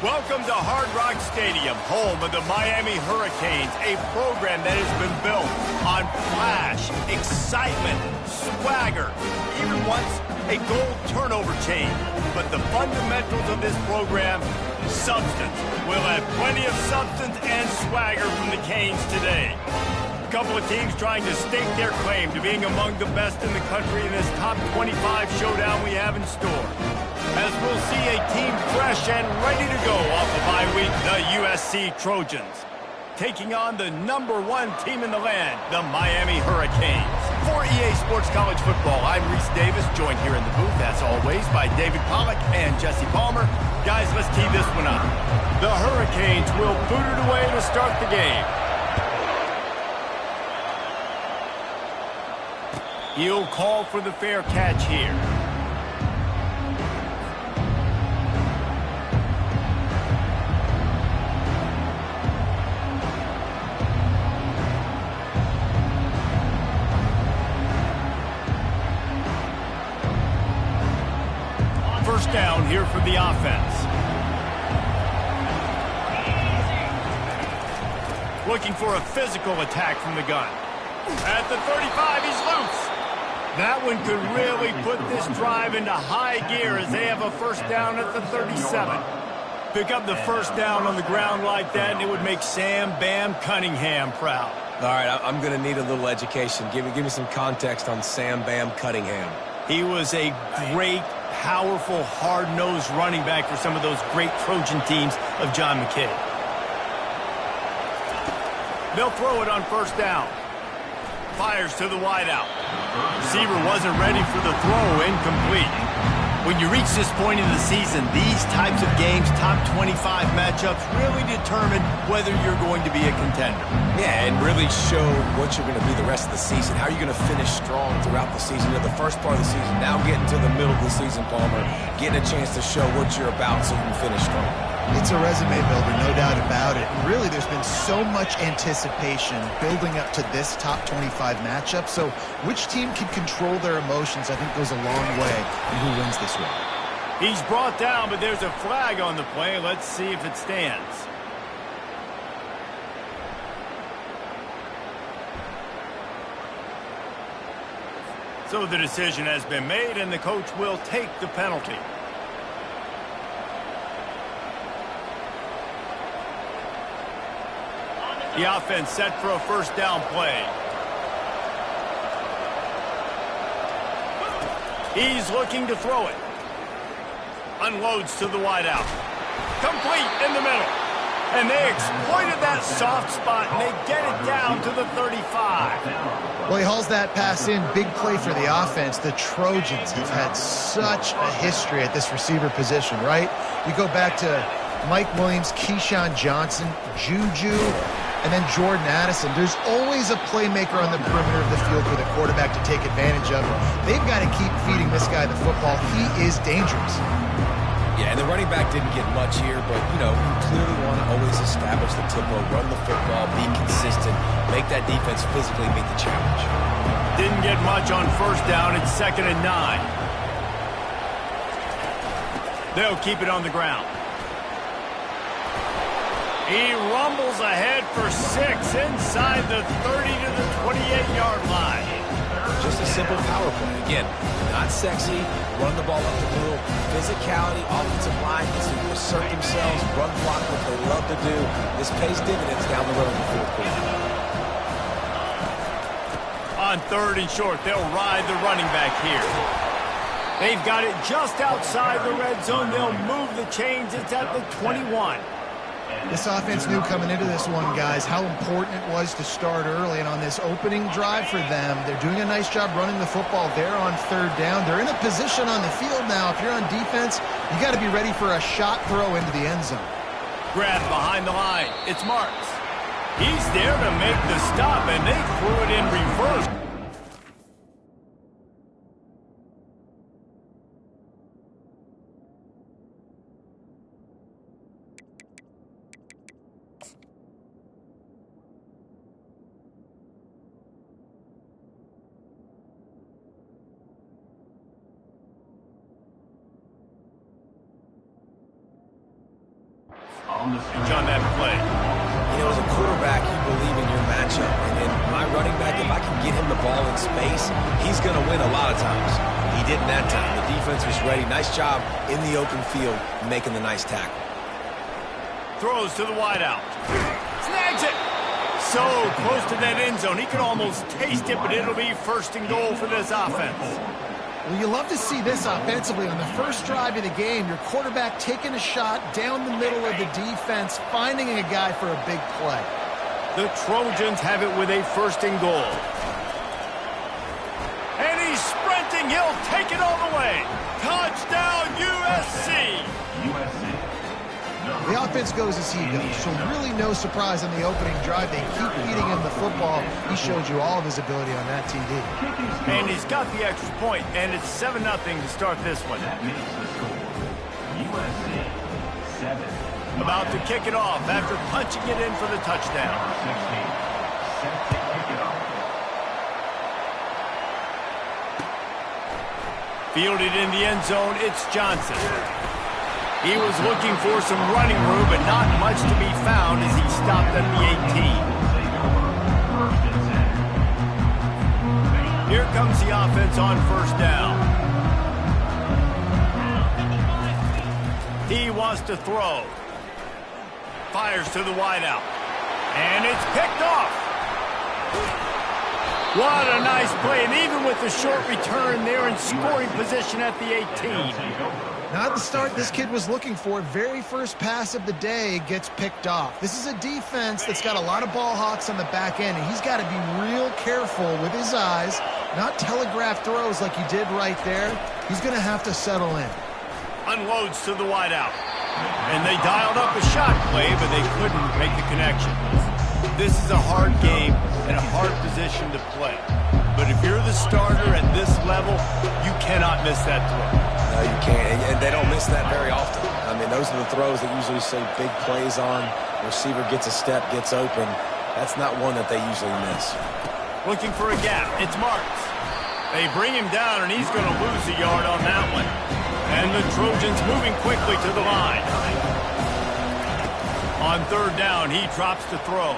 Welcome to Hard Rock Stadium, home of the Miami Hurricanes, a program that has been built on flash, excitement, swagger, even once a goal turnover chain. But the fundamentals of this program, substance. We'll have plenty of substance and swagger from the Canes today. A couple of teams trying to stake their claim to being among the best in the country in this top 25 showdown we have in store. As we'll see a team fresh and ready to go off the bye week, the USC Trojans, taking on the #1 team in the land, the Miami Hurricanes. For EA Sports College Football, I'm Reese Davis, joined here in the booth, as always, by David Pollack and Jesse Palmer. Guys, let's tee this one up. The Hurricanes will boot it away to start the game. He'll call for the fair catch here. First down here for the offense. Looking for a physical attack from the gun. At the 35, he's loose. That one could really put this drive into high gear as they have a first down at the 37. Pick up the first down on the ground like that, and it would make Sam Bam Cunningham proud. All right, I'm going to need a little education. Give me some context on Sam Bam Cunningham. He was a great, powerful, hard-nosed running back for some of those great Trojan teams of John McKay. They'll throw it on first down. Fires to the wideout. Receiver wasn't ready for the throw, incomplete. When you reach this point in the season, these types of games, top 25 matchups, really determine whether you're going to be a contender. Yeah, and really show what you're going to be the rest of the season. How are you going to finish strong throughout the season? You know, the first part of the season, now getting to the middle of the season, Palmer, getting a chance to show what you're about so you can finish strong. It's a resume builder, no doubt about it. And really, there's been so much anticipation building up to this top 25 matchup. So which team can control their emotions, I think, goes a long way in who wins this one. He's brought down, but there's a flag on the play. Let's see if it stands. So the decision has been made, and the coach will take the penalty. The offense set for a first down play. He's looking to throw it. Unloads to the wideout. Complete in the middle. And they exploited that soft spot, and they get it down to the 35. Well, he hauls that pass in. Big play for the offense. The Trojans have had such a history at this receiver position, right? You go back to Mike Williams, Keyshawn Johnson, Juju, and then Jordan Addison. There's always a playmaker on the perimeter of the field for the quarterback to take advantage of. They've got to keep feeding this guy the football. He is dangerous. Yeah, and the running back didn't get much here, but, you know, you clearly want to always establish the tempo, run the football, be consistent, make that defense physically meet the challenge. Didn't get much on first down. It's 2nd and 9. They'll keep it on the ground. He rumbles ahead for 6 inside the 30 to the 28-yard line. Just a simple power play. Again, not sexy, run the ball up the middle, physicality, offensive line needs to assert themselves, run block, what they love to do. This pays dividends down the road in the fourth quarter. On 3rd and short, they'll ride the running back here. They've got it just outside the red zone. They'll move the chains. It's at the 21. This offense knew coming into this one, guys, how important it was to start early. And on this opening drive for them, they're doing a nice job running the football. They're on 3rd down. They're in a position on the field now. If you're on defense, you got to be ready for a shot throw into the end zone. Grab behind the line. It's Marks. He's there to make the stop, and they threw it in reverse. on that play. You know, as a quarterback, you believe in your matchup. And my running back, if I can get him the ball in space, he's going to win a lot of times. He didn't that time. The defense was ready. Nice job in the open field making the nice tackle. Throws to the wideout. Snags it. So close to that end zone. He could almost taste it, but it'll be first and goal for this offense. Well, you love to see this offensively. On the first drive of the game, your quarterback taking a shot down the middle of the defense, finding a guy for a big play. The Trojans have it with a first and goal. And he's sprinting. He'll take it all the way. Touchdown, USC. The offense goes as he goes, so really no surprise on the opening drive. They keep feeding him the football. He showed you all of his ability on that TD. And he's got the extra point, and it's 7-0 to start this one. About to kick it off after punching it in for the touchdown. Fielded in the end zone, it's Johnson. He was looking for some running room, but not much to be found as he stopped at the 18. Here comes the offense on first down. He wants to throw. Fires to the wideout. And it's picked off. What a nice play. And even with the short return, they're in scoring position at the 18. Not the start this kid was looking for. Very first pass of the day gets picked off. This is a defense that's got a lot of ball hawks on the back end, and he's got to be real careful with his eyes, not telegraph throws like he did right there. He's going to have to settle in. Unloads to the wideout. And they dialed up a shot play, but they couldn't make the connection. This is a hard game and a hard position to play. But if you're the starter at this level, you cannot miss that throw. No, you can't, and they don't miss that very often. I mean, those are the throws that usually say big plays on. The receiver gets a step, gets open. That's not one that they usually miss. Looking for a gap. It's Marks. They bring him down, and he's going to lose a yard on that one. And the Trojans moving quickly to the line. On third down, he drops to throw.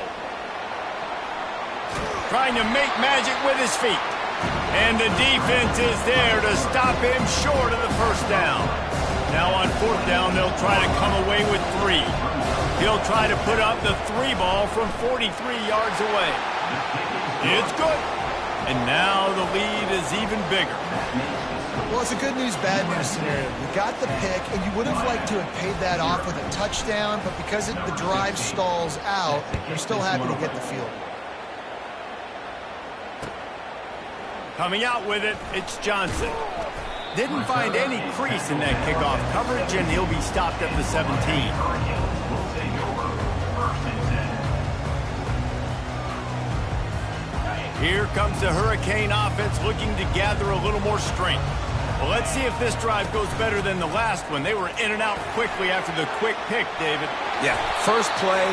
Trying to make magic with his feet. And the defense is there to stop him short of the first down. Now on fourth down, they'll try to come away with 3. He'll try to put up the 3 ball from 43 yards away. It's good. And now the lead is even bigger. Well, it's a good news, bad news scenario. You got the pick, and you would have liked to have paid that off with a touchdown, but because the drive stalls out, you're still happy to get the field. Coming out with it, it's Johnson. Didn't find any crease in that kickoff coverage, and he'll be stopped at the 17. Here comes the Hurricane offense looking to gather a little more strength. Well, let's see if this drive goes better than the last one. They were in and out quickly after the quick pick, David. Yeah, first play,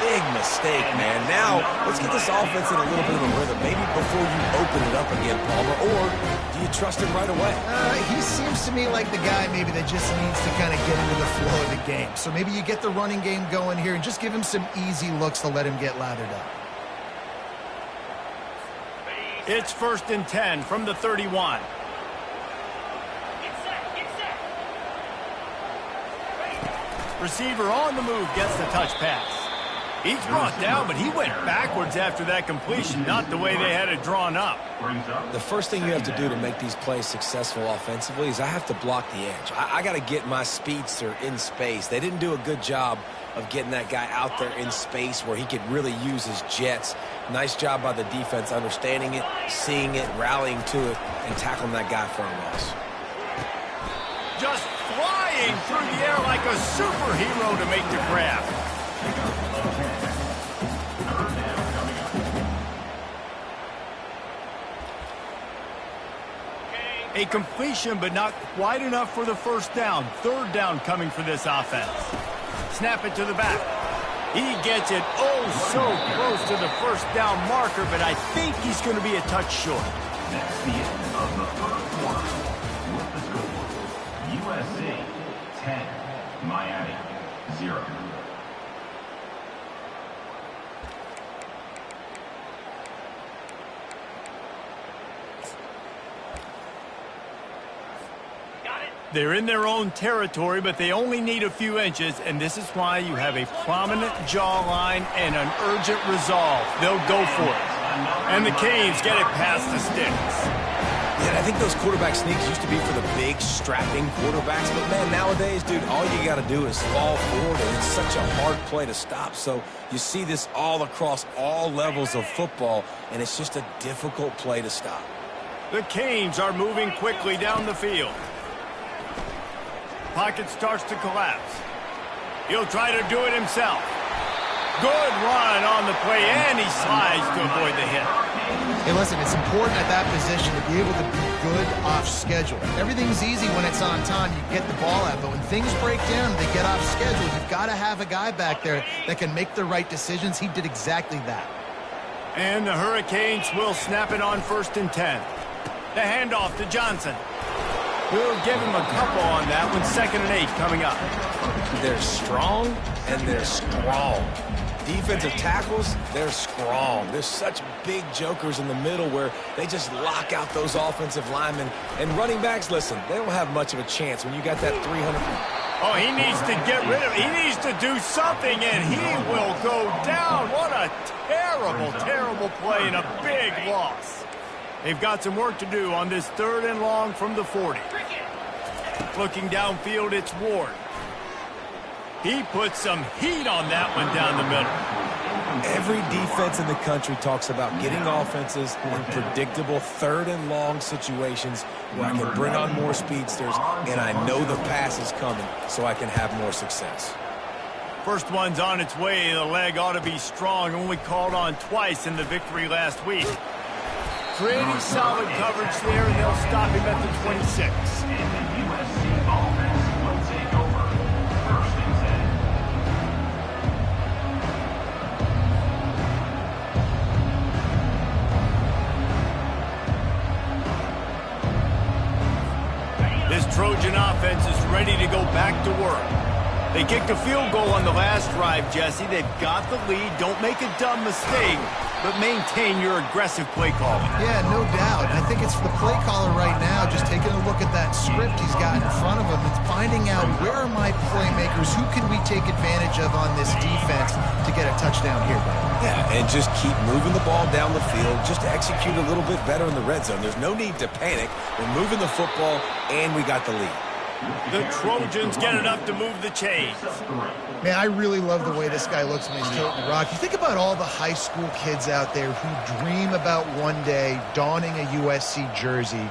big mistake, man. Now, let's get this offense in a little bit of a rhythm. Maybe before you open it up again, Palmer, or do you trust him right away? He seems to me like the guy maybe that just needs to kind of get into the flow of the game. So maybe you get the running game going here and just give him some easy looks to let him get lathered up. It's 1st and 10 from the 31. Receiver on the move gets the touch pass. He's brought down, but he went backwards after that completion, not the way they had it drawn up. The first thing you have to do to make these plays successful offensively is I have to block the edge. I got to get my speedster in space. They didn't do a good job of getting that guy out there in space where he could really use his jets. Nice job by the defense understanding it, seeing it, rallying to it, and tackling that guy for a loss. Just flying through the air like a superhero to make the grab. A completion, but not quite enough for the first down. Third down coming for this offense. Snap it to the back. He gets it so close to the first down marker, but I think he's going to be a touch short. That's the end of the third quarter. With the score, USC 10, Miami 0. They're in their own territory, but they only need a few inches, and this is why you have a prominent jawline and an urgent resolve. They'll go for it. And the Canes get it past the sticks. Yeah, I think those quarterback sneaks used to be for the big, strapping quarterbacks. But, man, nowadays, dude, all you got to do is fall forward, and it's such a hard play to stop. So you see this all across all levels of football, and it's just a difficult play to stop. The Canes are moving quickly down the field. Pocket starts to collapse. He'll try to do it himself. Good run on the play, and he slides to avoid the hit. Hey, listen, it's important at that position to be able to be good off schedule. Everything's easy when it's on time. You get the ball out, but when things break down and they get off schedule, you've got to have a guy back there that can make the right decisions. He did exactly that. And the Hurricanes will snap it on 1st and 10. The handoff to Johnson. We'll give him a couple on that one. 2nd and 8 coming up. They're strong and they're strong. Defensive tackles, they're strong. There's such big jokers in the middle where they just lock out those offensive linemen. And running backs, listen, they don't have much of a chance when you got that 300. Oh, he needs to get rid of it. He needs to do something, and he will go down. What a terrible, terrible play and a big loss. They've got some work to do on this 3rd and long from the 40. Looking downfield, it's Ward. He put some heat on that one down the middle. Every defense in the country talks about getting offenses in predictable 3rd and long situations where I can bring on more speedsters and I know the pass is coming so I can have more success. First one's on its way. The leg ought to be strong. Only called on twice in the victory last week. Pretty solid coverage there, and they'll stop him at the 26. This Trojan offense is ready to go back to work. They kicked a field goal on the last drive, Jesse. They've got the lead. Don't make a dumb mistake, but maintain your aggressive play calling. Yeah, no doubt. I think it's the play caller right now just taking a look at that script he's got in front of him and finding out where are my playmakers, who can we take advantage of on this defense to get a touchdown here, buddy. Yeah, and just keep moving the ball down the field, just to execute a little bit better in the red zone. There's no need to panic. We're moving the football, and we got the lead. The Trojans get it up to move the chains. Man, I really love the way this guy looks when he's toting the rock. You think about all the high school kids out there who dream about one day donning a USC jersey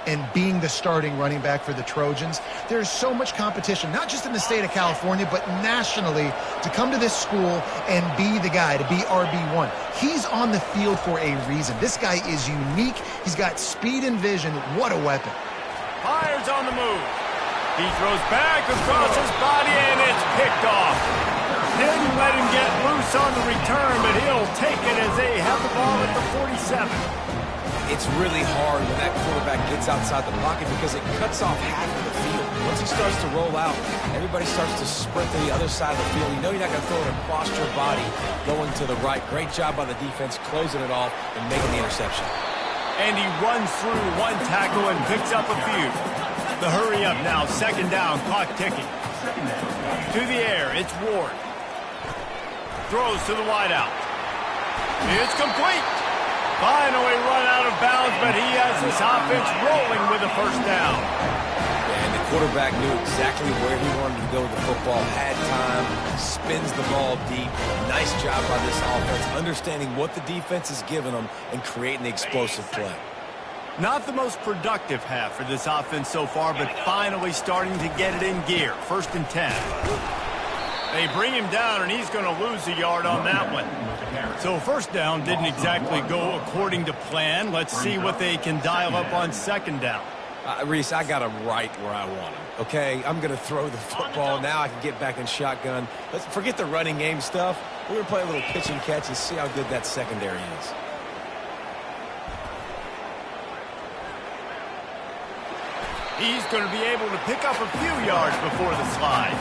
and being the starting running back for the Trojans. There's so much competition, not just in the state of California, but nationally, to come to this school and be the guy, to be RB1. He's on the field for a reason. This guy is unique. He's got speed and vision. What a weapon. Fires on the move. He throws back across his body, and it's picked off. Didn't let him get loose on the return, but he'll take it as they have the ball at the 47. It's really hard when that quarterback gets outside the pocket because it cuts off half of the field. Once he starts to roll out, everybody starts to sprint to the other side of the field. You know you're not going to throw it across your body going to the right. Great job by the defense closing it off and making the interception. And he runs through one tackle and picks up a few. The hurry up now, 2nd down, clock ticking. To the air, it's Ward. Throws to the wideout. It's complete. Finally run out of bounds, but he has this offense rolling with a 1st down. And the quarterback knew exactly where he wanted to go with the football, had time, spins the ball deep. Nice job by this offense, understanding what the defense is giving them and creating the explosive play. Not the most productive half for this offense so far, but finally starting to get it in gear. 1st and 10. They bring him down, and he's going to lose a yard on that one. So 1st down didn't exactly go according to plan. Let's see what they can dial up on 2nd down. Reese, I got him right where I want him, okay? I'm going to throw the football. Now I can get back in shotgun. Let's forget the running game stuff. We're going to play a little pitch and catch and see how good that secondary is. He's going to be able to pick up a few yards before the slide.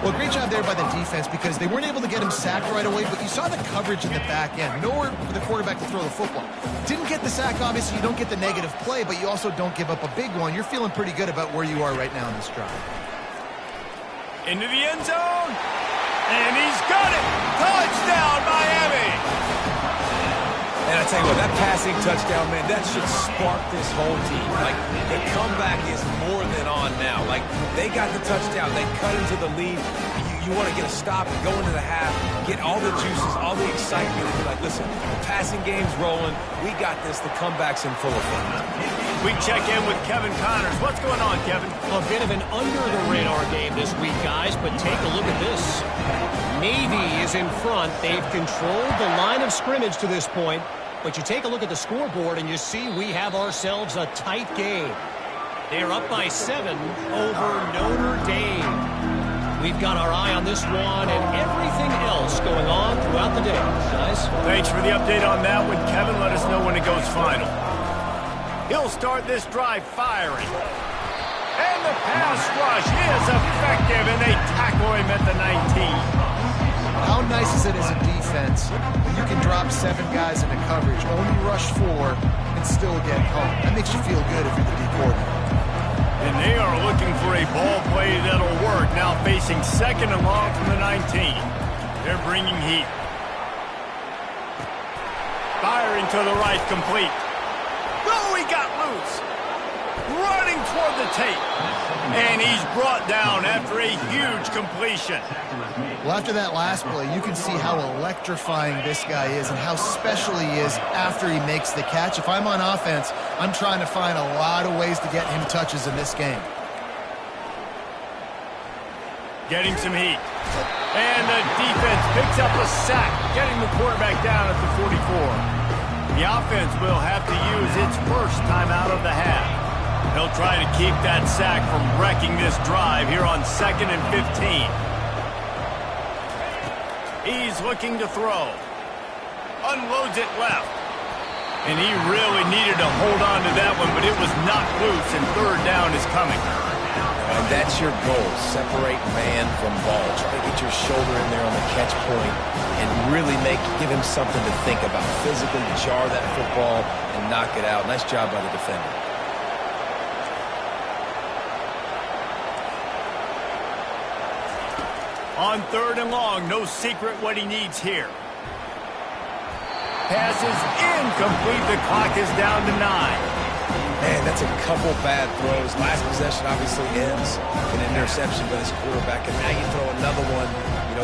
Well, great job there by the defense because they weren't able to get him sacked right away, but you saw the coverage in the back end. Nowhere for the quarterback to throw the football. Didn't get the sack, obviously. You don't get the negative play, but you also don't give up a big one. You're feeling pretty good about where you are right now in this drive. Into the end zone. And he's got it. Touchdown, Miami. And I tell you what, that passing touchdown, man, that should spark this whole team. Like, the comeback is more than on now. Like, they got the touchdown. They cut into the lead. You want to get a stop and go into the half, get all the juices, all the excitement, and be like, listen, the passing game's rolling. We got this. The comeback's in full effect. We check in with Kevin Connors. What's going on, Kevin? A bit of an under-the-radar game this week, guys, but take a look at this. Navy is in front. They've controlled the line of scrimmage to this point, but you take a look at the scoreboard and you see we have ourselves a tight game. They're up by 7 over Notre Dame. We've got our eye on this one and everything else going on throughout the day, guys. Thanks for the update on that one, Kevin. Let us know when it goes final. He'll start this drive firing. And the pass rush is effective, and they tackle him at the 19. How nice is it as a defense when you can drop 7 guys into coverage, only rush 4, and still get home? That makes you feel good if you're the D coordinator. And they are looking for a ball play that'll work. Now facing 2nd and long from the 19. They're bringing heat. Firing to the right, complete. Oh, he got loose. Running toward the tape. And he's brought down after a huge completion. Well, after that last play, you can see how electrifying this guy is and how special he is after he makes the catch. If I'm on offense, I'm trying to find a lot of ways to get him touches in this game. Getting some heat. And the defense picks up a sack, getting the quarterback down at the 44. The offense will have to use its first timeout of the half. They'll try to keep that sack from wrecking this drive here on 2nd and 15. He's looking to throw. Unloads it left. And he really needed to hold on to that one, but it was knocked loose, and 3rd down is coming. And that's your goal. Separate man from ball. Try to get your shoulder in there on the catch point and really give him something to think about. Physically jar that football and knock it out. Nice job by the defender. On 3rd and long, no secret what he needs here. Pass is incomplete. The clock is down to 9. Man, that's a couple bad throws. Last possession obviously ends in an interception by this quarterback, and now you throw another one,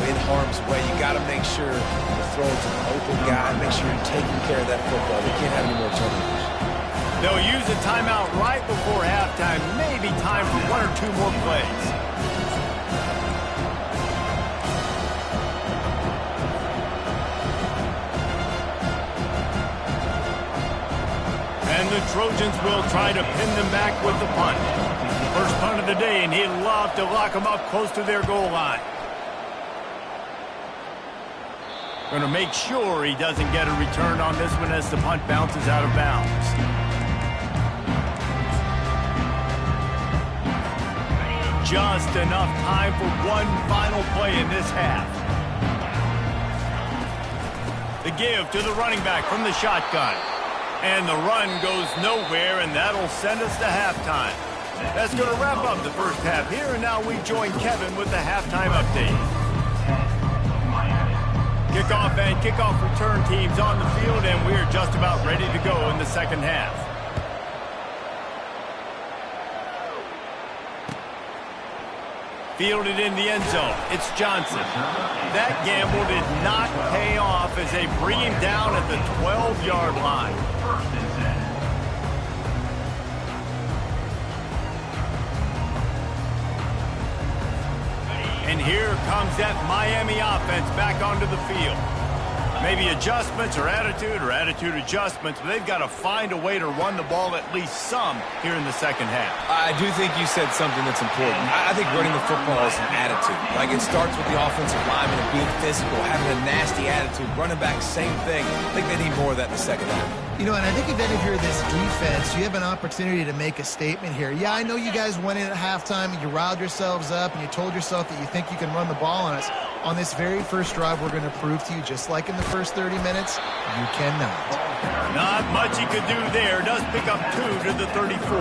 in harm's way. You got to make sure you throw it to the open guy. Make sure you're taking care of that football. We can't have any more turnovers. They'll use a timeout right before halftime. Maybe time for 1 or 2 more plays. And the Trojans will try to pin them back with the punt. First punt of the day, and he'd love to lock them up close to their goal line. Going to make sure he doesn't get a return on this one as the punt bounces out of bounds. Just enough time for one final play in this half. The give to the running back from the shotgun. And the run goes nowhere, and that'll send us to halftime. That's going to wrap up the first half here, and now we join Kevin with the halftime update. Kickoff and kickoff return teams on the field, and we're just about ready to go in the second half. Fielded in the end zone. It's Johnson. That gamble did not pay off as they bring him down at the 12-yard line. And here comes that Miami offense back onto the field. Maybe adjustments or attitude adjustments, but they've got to find a way to run the ball at least some here in the second half. I do think you said something that's important. I think running the football is an attitude. Like, it starts with the offensive lineman and being physical, having a nasty attitude. Running back, same thing. I think they need more of that in the second half. You know, and I think if any of you are this defense, you have an opportunity to make a statement here. Yeah, I know you guys went in at halftime and you riled yourselves up and you told yourself that you think you can run the ball on us. On this very first drive, we're going to prove to you, just like in the first 30 minutes, you cannot. Not much he could do there. Does pick up 2 to the 34.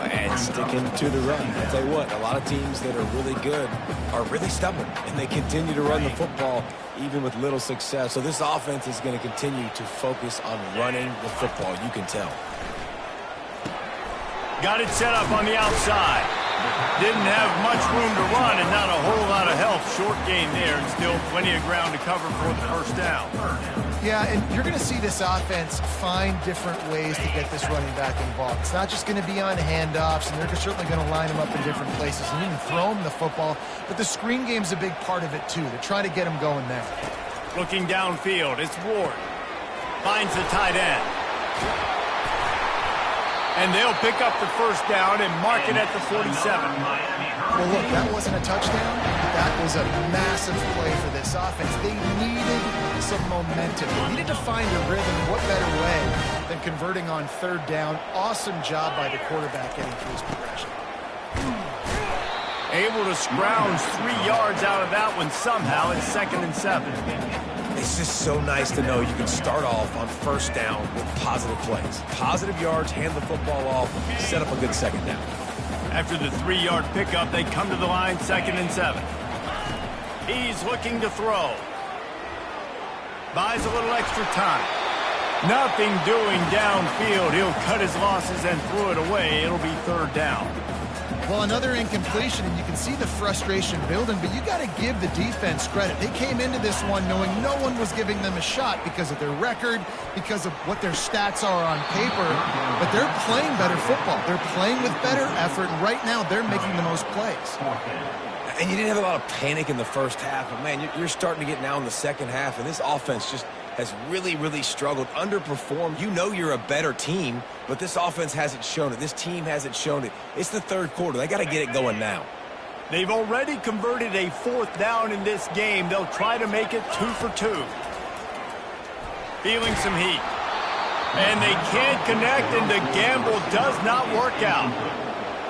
And sticking to the run. I'll tell you what, a lot of teams that are really good are really stubborn, and they continue to run the football even with little success. So this offense is going to continue to focus on running the football, you can tell. Got it set up on the outside. Didn't have much room to run and not a whole lot of help. Short gain there and still plenty of ground to cover for the first down. Yeah, and you're going to see this offense find different ways to get this running back involved. It's not just going to be on handoffs, and they're certainly going to line him up in different places and even throw him the football. But the screen game's a big part of it, too, to try to get him going there. Looking downfield, it's Ward. Finds the tight end. And they'll pick up the first down and mark it at the 47. Well, look, that wasn't a touchdown. That was a massive play for this offense. They needed some momentum. They needed to find a rhythm. What better way than converting on third down? Awesome job by the quarterback getting through his progression. Able to scrounge 3 yards out of that one somehow. It's 2nd and 7. It's just so nice to know you can start off on first down with positive plays. Positive yards, hand the football off, set up a good second down. After the 3-yard pickup, they come to the line, 2nd and 7. He's looking to throw. Buys a little extra time. Nothing doing downfield. He'll cut his losses and throw it away. It'll be 3rd down. Well, another incompletion, and you can see the frustration building, but you got to give the defense credit. They came into this one knowing no one was giving them a shot because of their record, because of what their stats are on paper, but they're playing better football. They're playing with better effort, and right now they're making the most plays. And you didn't have a lot of panic in the first half, but, man, you're starting to get now in the second half, and this offense just has really, really struggled, underperformed. You know you're a better team, but this offense hasn't shown it. This team hasn't shown it. It's the third quarter. They got to get it going now. They've already converted a 4th down in this game. They'll try to make it 2 for 2. Feeling some heat. And they can't connect, and the gamble does not work out.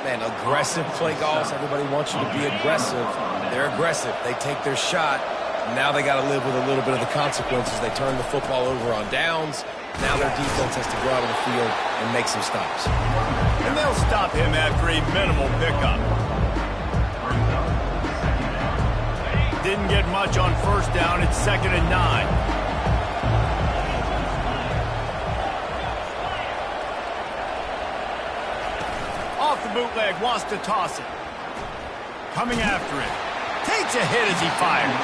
Man, aggressive play calls. Everybody wants you to be aggressive. They're aggressive. They take their shot. Now they got to live with a little bit of the consequences. They turn the football over on downs. Now their defense has to go out on the field and make some stops. And they'll stop him after a minimal pickup. Didn't get much on first down. It's 2nd and 9. Off the bootleg, wants to toss it. Coming after it. Takes a hit as he fires.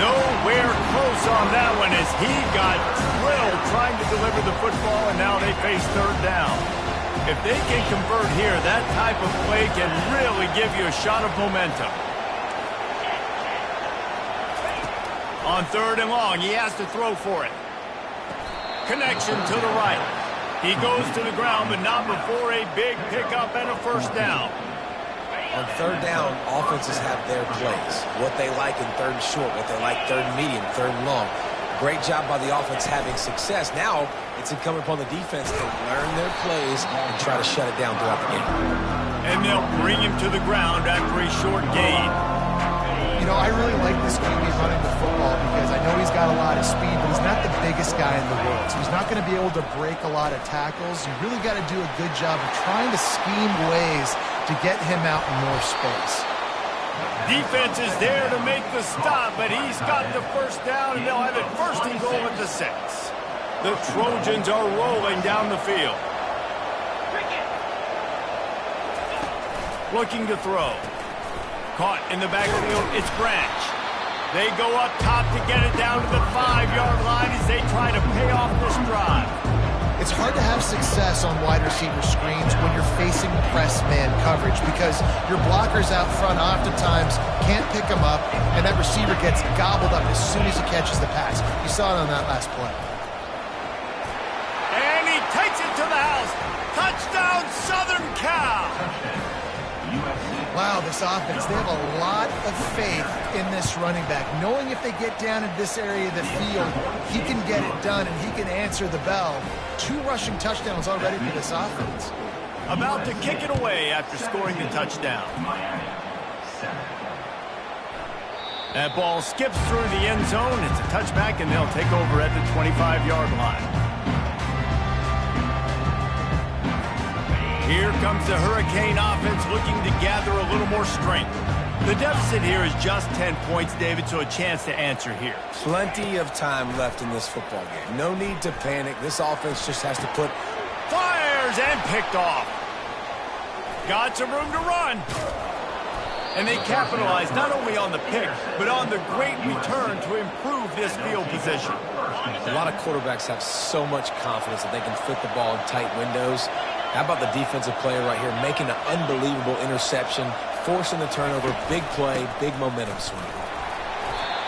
Nowhere close on that one as he got drilled trying to deliver the football, and now they face 3rd down. If they can convert here, that type of play can really give you a shot of momentum. On 3rd and long, he has to throw for it. Connection to the right. He goes to the ground, but not before a big pickup and a first down. On 3rd down, offenses have their plays. What they like in 3rd and short, what they like 3rd and medium, 3rd and long. Great job by the offense having success. Now it's incumbent upon the defense to learn their plays and try to shut it down throughout the game. And they'll bring him to the ground after a short gain. You know, I really like this QB running the football because I know he's got a lot of speed, but he's not the biggest guy in the world. So he's not going to be able to break a lot of tackles. You really got to do a good job of trying to scheme ways to get him out in more space. Defense is there to make the stop, but he's got the first down, and they'll have it 1st and goal at the 6. The Trojans are rolling down the field. Looking to throw. Caught in the backfield, it's Branch. They go up top to get it down to the 5-yard line as they try to pay off this drive. It's hard to have success on wide receiver screens when you're facing press man coverage because your blockers out front oftentimes can't pick them up, and that receiver gets gobbled up as soon as he catches the pass. You saw it on that last play. And he takes it to the house. Touchdown, Southern Cal. USC. Wow, this offense, they have a lot of faith in this running back, knowing if they get down in this area of the field, he can get it done and he can answer the bell. 2 rushing touchdowns already for this offense. About to kick it away after scoring the touchdown. That ball skips through the end zone. It's a touchback, and they'll take over at the 25-yard line. Here comes the Hurricane offense looking to gather a little more strength. The deficit here is just 10 points, David, so a chance to answer here. Plenty of time left in this football game. No need to panic. This offense just has to put... Fires and picked off. Got some room to run. And they capitalize not only on the pick, but on the great return to improve this field position. A lot of quarterbacks have so much confidence that they can fit the ball in tight windows. How about the defensive player right here making an unbelievable interception, forcing the turnover, big play, big momentum swing.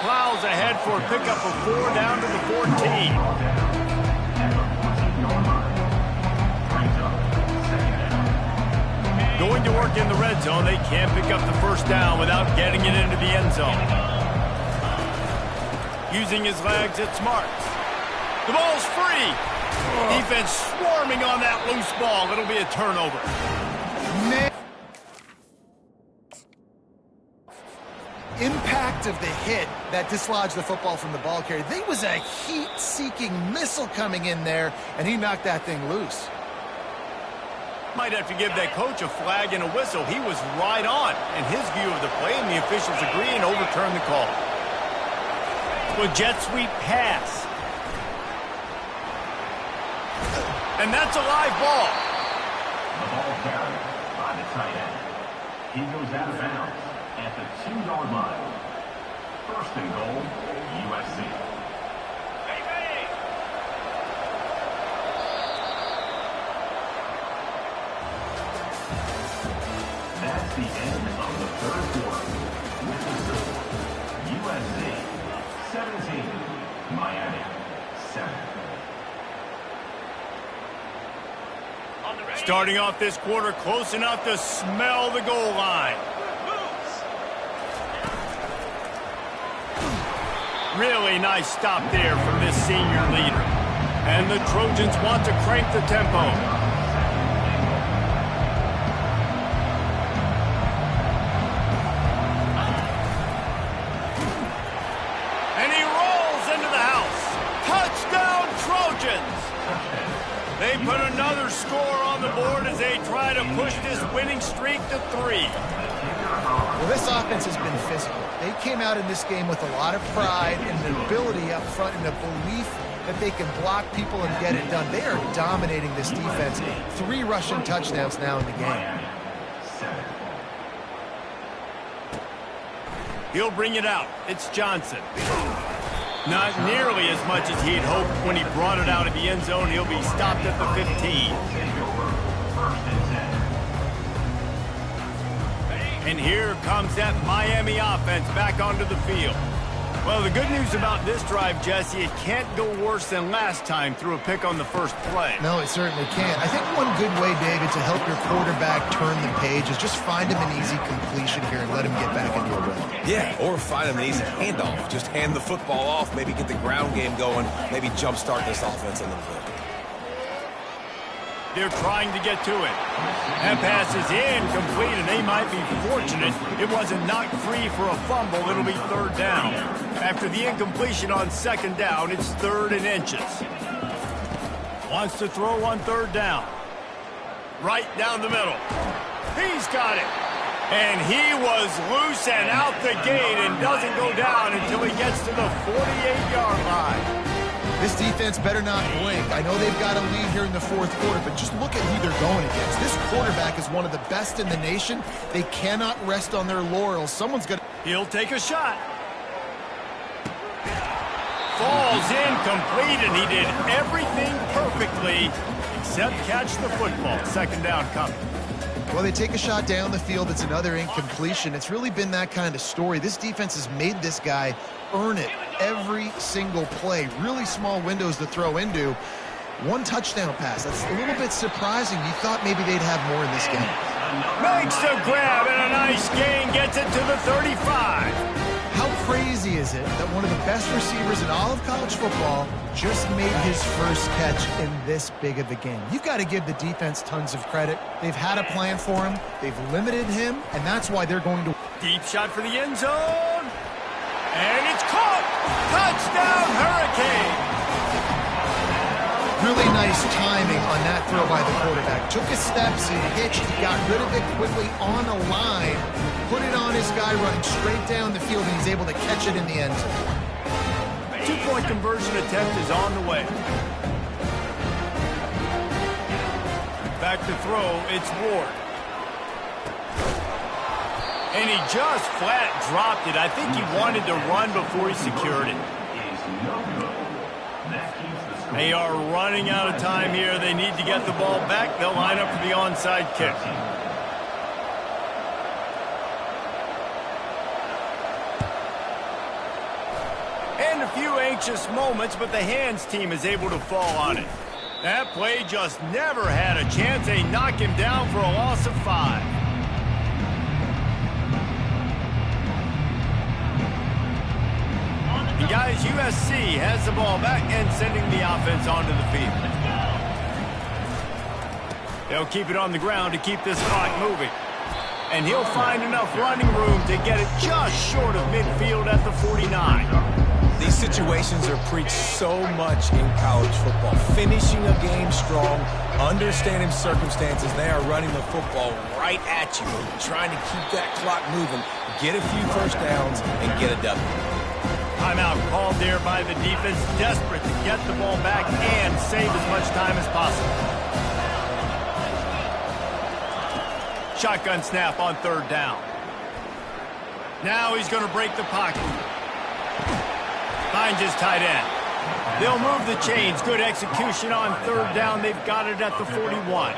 Plows ahead for a pickup of 4 down to the 14. Going to work in the red zone. They can't pick up the first down without getting it into the end zone. Using his legs, it's Marks. The ball's free. Defense swarming on that loose ball. It'll be a turnover. Impact of the hit that dislodged the football from the ball carrier. There was a heat-seeking missile coming in there, and he knocked that thing loose. Might have to give that coach a flag and a whistle. He was right on in his view of the play, and the officials agree and overturn the call. Well, jet sweep pass. And that's a live ball. The ball carried by the tight end. He goes out of bounds at the 2-yard line. First and goal, USC. That's the end of the third quarter. With the score, USC 17, Miami 7. Starting off this quarter close enough to smell the goal line. Really nice stop there from this senior leader. And the Trojans want to crank the tempo. They put another score on the board as they try to push this winning streak to 3. Well, this offense has been physical. They came out in this game with a lot of pride and the ability up front and the belief that they can block people and get it done. They are dominating this defense. 3 rushing touchdowns now in the game. He'll bring it out. It's Johnson. Not nearly as much as he'd hoped when he brought it out of the end zone. He'll be stopped at the 15. And here comes that Miami offense back onto the field. Well, the good news about this drive, Jesse, it can't go worse than last time through a pick on the first play. No, it certainly can't. I think one good way, David, to help your quarterback turn the page is just find him an easy completion here and let him get back into a rhythm. Yeah, or find him an easy handoff. Just hand the football off, maybe get the ground game going, maybe jumpstart this offense a little bit. They're trying to get to it. That pass is incomplete, and they might be fortunate it wasn't knocked free for a fumble. It'll be 3rd down. After the incompletion on 2nd down, it's 3rd and inches. Wants to throw on 3rd down. Right down the middle. He's got it. And he was loose and out the gate and doesn't go down until he gets to the 48-yard line. This defense better not blink. I know they've got a lead here in the 4th quarter, but just look at who they're going against. This quarterback is one of the best in the nation. They cannot rest on their laurels. Someone's going to... He'll take a shot. Falls incomplete, and he did everything perfectly except catch the football. 2nd down coming. Well, they take a shot down the field. It's another incompletion. It's really been that kind of story. This defense has made this guy earn it every single play. Really small windows to throw into. 1 touchdown pass. That's a little bit surprising. You thought maybe they'd have more in this game. Makes the grab and a nice gain, gets it to the 35. How crazy is it that one of the best receivers in all of college football just made his first catch in this big of a game? You've got to give the defense tons of credit. They've had a plan for him. They've limited him, and that's why they're going to... Deep shot for the end zone. And it's caught. Touchdown, Hurricane. Really nice timing on that throw by the quarterback. Took his steps, he hitched, he got rid of it quickly on a line, put it on his guy running straight down the field, and he's able to catch it in the end zone. Two-point conversion attempt is on the way. Back to throw, it's Ward. And he just flat dropped it. I think he wanted to run before he secured it. They are running out of time here. They need to get the ball back. They'll line up for the onside kick. And a few anxious moments, but the hands team is able to fall on it. That play just never had a chance. They knock him down for a loss of 5. And guys, USC has the ball back and sending the offense onto the field. They'll keep it on the ground to keep this clock moving. And he'll find enough running room to get it just short of midfield at the 49. These situations are preached so much in college football. Finishing a game strong, understanding circumstances. They are running the football right at you, trying to keep that clock moving, get a few first downs, and get a W. Timeout called there by the defense, desperate to get the ball back and save as much time as possible. Shotgun snap on third down. Now he's going to break the pocket. Finds his tight end. They'll move the chains. Good execution on third down. They've got it at the 41.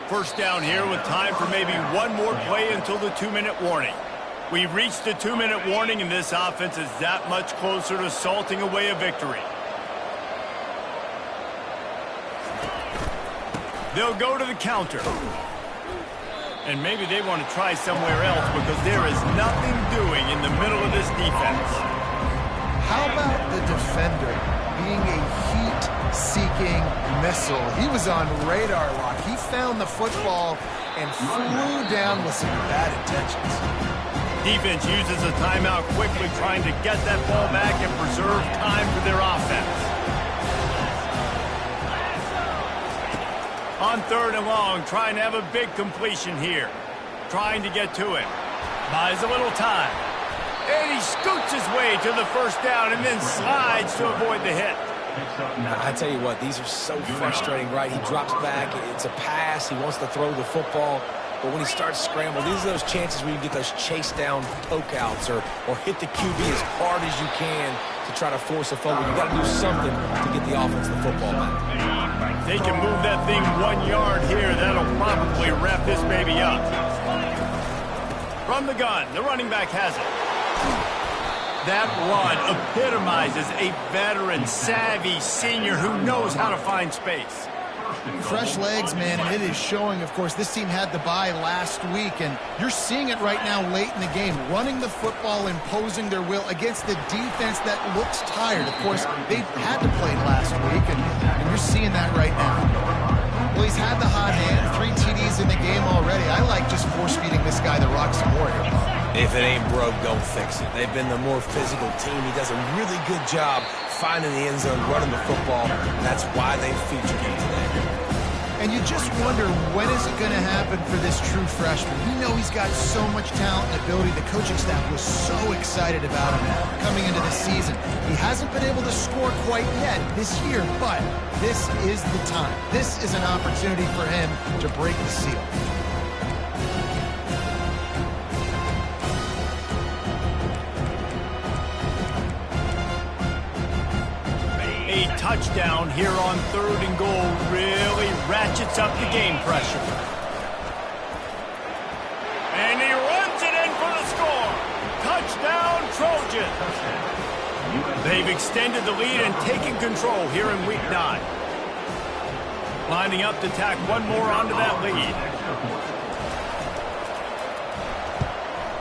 First down here with time for maybe one more play until the 2-minute warning. We've reached the 2-minute warning, and this offense is that much closer to salting away a victory. They'll go to the counter. And maybe they want to try somewhere else because there is nothing doing in the middle of this defense. How about the defender being a heat-seeking missile? He was on radar lock. He found the football and flew down with some bad intentions. Defense uses a timeout quickly, trying to get that ball back and preserve time for their offense. On third and long, trying to have a big completion here. Trying to get to him. Buys a little time. And he scoots his way to the first down and then slides to avoid the hit. I tell you what, these are so frustrating, right? He drops back. It's a pass. He wants to throw the football. But when he starts scrambling, these are those chances where you get those chase down poke outs or hit the QB as hard as you can to try to force a fumble. You got to do something to get the offense the football back. They can move that thing 1 yard here. That'll probably wrap this baby up. From the gun, the running back has it. That run epitomizes a veteran, savvy senior who knows how to find space. Fresh legs, man, and it is showing, of course. This team had the bye last week, and you're seeing it right now late in the game. Running the football, imposing their will against the defense that looks tired. Of course, they had to play last week, and you're seeing that right now. Well, he's had the hot hand, 3 TDs in the game already. I like just force-feeding this guy the rock some more here. If it ain't broke, don't fix it. They've been the more physical team. He does a really good job finding the end zone, running the football. That's why they featured him today. And you just wonder, when is it going to happen for this true freshman? We know he's got so much talent and ability. The coaching staff was so excited about him coming into this season. He hasn't been able to score quite yet this year, but this is the time. This is an opportunity for him to break the seal. A touchdown here on third and goal really ratchets up the game pressure. And he runs it in for the score. Touchdown, Trojans. They've extended the lead and taken control here in week 9. Lining up to tack one more onto that lead.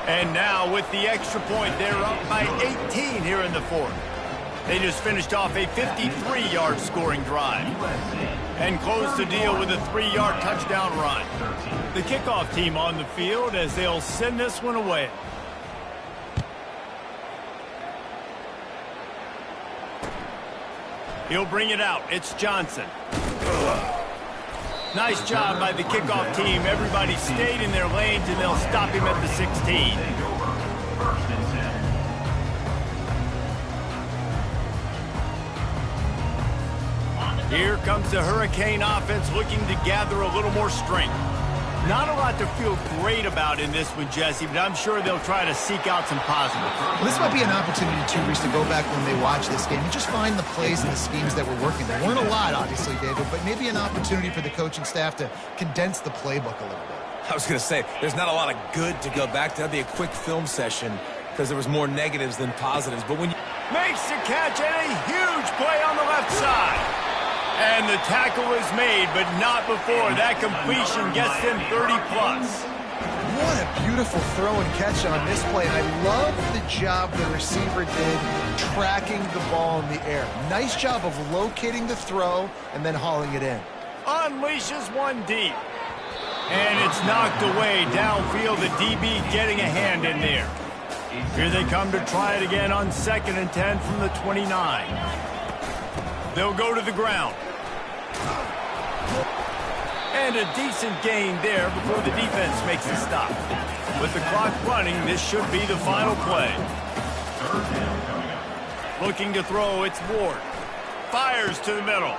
And now with the extra point, they're up by 18 here in the fourth. They just finished off a 53-yard scoring drive and closed the deal with a 3-yard touchdown run. The kickoff team on the field as they'll send this one away. He'll bring it out. It's Johnson. Nice job by the kickoff team. Everybody stayed in their lanes, and they'll stop him at the 16. First and 10. Here comes the Hurricane offense looking to gather a little more strength. Not a lot to feel great about in this one, Jesse, but I'm sure they'll try to seek out some positives. Well, this might be an opportunity, too, Reese, to go back when they watch this game and just find the plays and the schemes that were working. There weren't a lot, obviously, David, but maybe an opportunity for the coaching staff to condense the playbook a little bit. I was going to say, there's not a lot of good to go back to. That'd be a quick film session because there was more negatives than positives. But when you makes the catch and a huge play on the left side. And the tackle is made, but not before. That completion gets them 30-plus. What a beautiful throw and catch on this play. And I love the job the receiver did tracking the ball in the air. Nice job of locating the throw and then hauling it in. Unleashes one deep. And it's knocked away downfield. The DB getting a hand in there. Here they come to try it again on 2nd and 10 from the 29. They'll go to the ground. And a decent gain there before the defense makes the stop. With the clock running, this should be the final play. Looking to throw, it's Ward. Fires to the middle.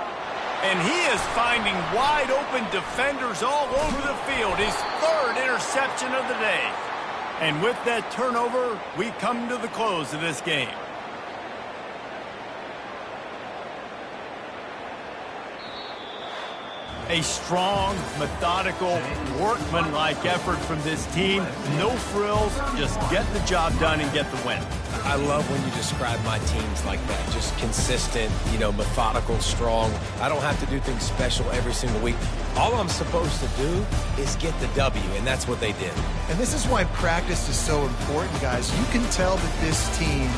And he is finding wide open defenders all over the field. His 3rd interception of the day. And with that turnover, we come to the close of this game. A strong, methodical, workmanlike effort from this team. No frills, just get the job done and get the win. I love when you describe my teams like that. Just consistent, methodical, strong. I don't have to do things special every single week. All I'm supposed to do is get the W, and that's what they did. And this is why practice is so important, guys. You can tell that this team